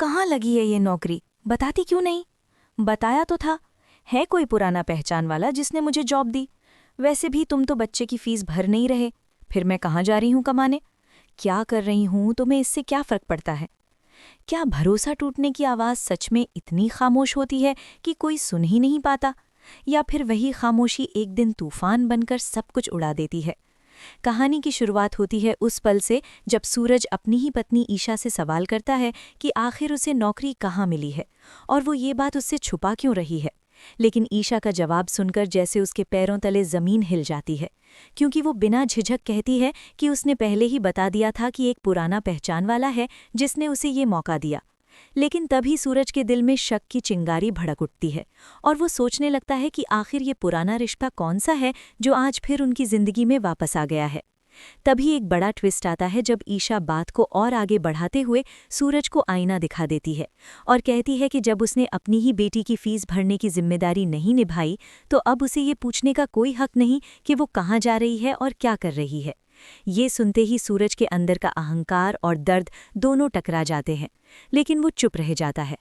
कहाँ लगी है ये नौकरी? बताती क्यों नहीं? बताया तो था, है कोई पुराना पहचान वाला जिसने मुझे जॉब दी। वैसे भी तुम तो बच्चे की फीस भर नहीं रहे, फिर मैं कहाँ जा रही हूँ कमाने? क्या कर रही हूँ तुम्हें इससे क्या फर्क पड़ता है? क्या भरोसा टूटने की आवाज़ सच में इतनी खामोश होती है कि कोई सुन ही नहीं पाता, या फिर वही खामोशी एक दिन तूफान बनकर सब कुछ उड़ा देती है? कहानी की शुरुआत होती है उस पल से जब सूरज अपनी ही पत्नी ईशा से सवाल करता है कि आखिर उसे नौकरी कहाँ मिली है और वो ये बात उससे छुपा क्यों रही है। लेकिन ईशा का जवाब सुनकर जैसे उसके पैरों तले जमीन हिल जाती है, क्योंकि वो बिना झिझक कहती है कि उसने पहले ही बता दिया था कि एक पुराना पहचान वाला है जिसने उसे ये मौका दिया। लेकिन तभी सूरज के दिल में शक की चिंगारी भड़क उठती है और वो सोचने लगता है कि आखिर ये पुराना रिश्ता कौन सा है जो आज फिर उनकी जिंदगी में वापस आ गया है। तभी एक बड़ा ट्विस्ट आता है जब ईशा बात को और आगे बढ़ाते हुए सूरज को आईना दिखा देती है और कहती है कि जब उसने अपनी ही बेटी की फीस भरने की जिम्मेदारी नहीं निभाई तो अब उसे ये पूछने का कोई हक नहीं कि वो कहाँ जा रही है और क्या कर रही है। ये सुनते ही सूरज के अंदर का अहंकार और दर्द दोनों टकरा जाते हैं, लेकिन वो चुप रह जाता है।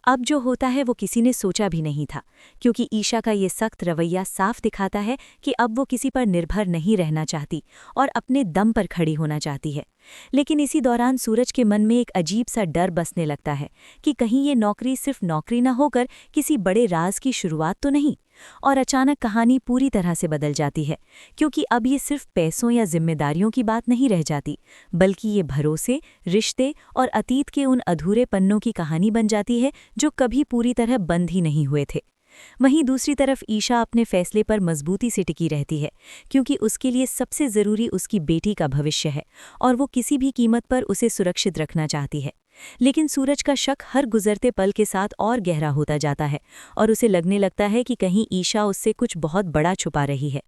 अब जो होता है वो किसी ने सोचा भी नहीं था, क्योंकि ईशा का ये सख्त रवैया साफ दिखाता है कि अब वो किसी पर निर्भर नहीं रहना चाहती और अपने दम पर खड़ी होना चाहती है। लेकिन इसी दौरान सूरज के मन में एक अजीब सा डर बसने लगता है कि कहीं ये नौकरी सिर्फ नौकरी न होकर किसी बड़े राज की शुरुआत तो नहीं। और अचानक कहानी पूरी तरह से बदल जाती है, क्योंकि अब ये सिर्फ पैसों या जिम्मेदारियों की बात नहीं रह जाती, बल्कि ये भरोसे, रिश्ते और अतीत के उन अधूरे पन्नों की कहानी बन जाती है जो कभी पूरी तरह बंद ही नहीं हुए थे। वहीं दूसरी तरफ ईशा अपने फैसले पर मजबूती से टिकी रहती है, क्योंकि उसके लिए सबसे ज़रूरी उसकी बेटी का भविष्य है और वो किसी भी कीमत पर उसे सुरक्षित रखना चाहती है। लेकिन सूरज का शक हर गुजरते पल के साथ और गहरा होता जाता है और उसे लगने लगता है कि कहीं ईशा उससे कुछ बहुत बड़ा छुपा रही है।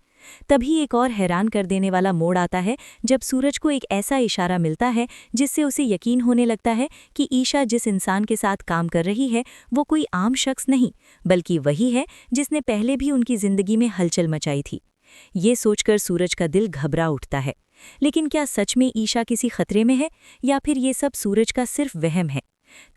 तभी एक और हैरान कर देने वाला मोड़ आता है जब सूरज को एक ऐसा इशारा मिलता है जिससे उसे यकीन होने लगता है कि ईशा जिस इंसान के साथ काम कर रही है वो कोई आम शख्स नहीं, बल्कि वही है जिसने पहले भी उनकी जिंदगी में हलचल मचाई थी। ये सोचकर सूरज का दिल घबरा उठता है। लेकिन क्या सच में ईशा किसी खतरे में है, या फिर ये सब सूरज का सिर्फ वहम है?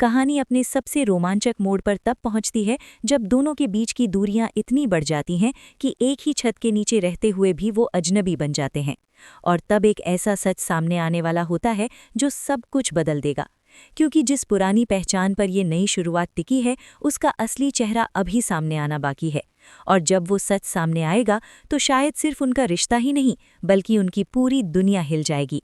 कहानी अपने सबसे रोमांचक मोड़ पर तब पहुंचती है जब दोनों के बीच की दूरियां इतनी बढ़ जाती हैं कि एक ही छत के नीचे रहते हुए भी वो अजनबी बन जाते हैं। और तब एक ऐसा सच सामने आने वाला होता है जो सब कुछ बदल देगा, क्योंकि जिस पुरानी पहचान पर ये नई शुरुआत टिकी है उसका असली चेहरा अभी सामने आना बाकी है। और जब वो सच सामने आएगा तो शायद सिर्फ उनका रिश्ता ही नहीं, बल्कि उनकी पूरी दुनिया हिल जाएगी।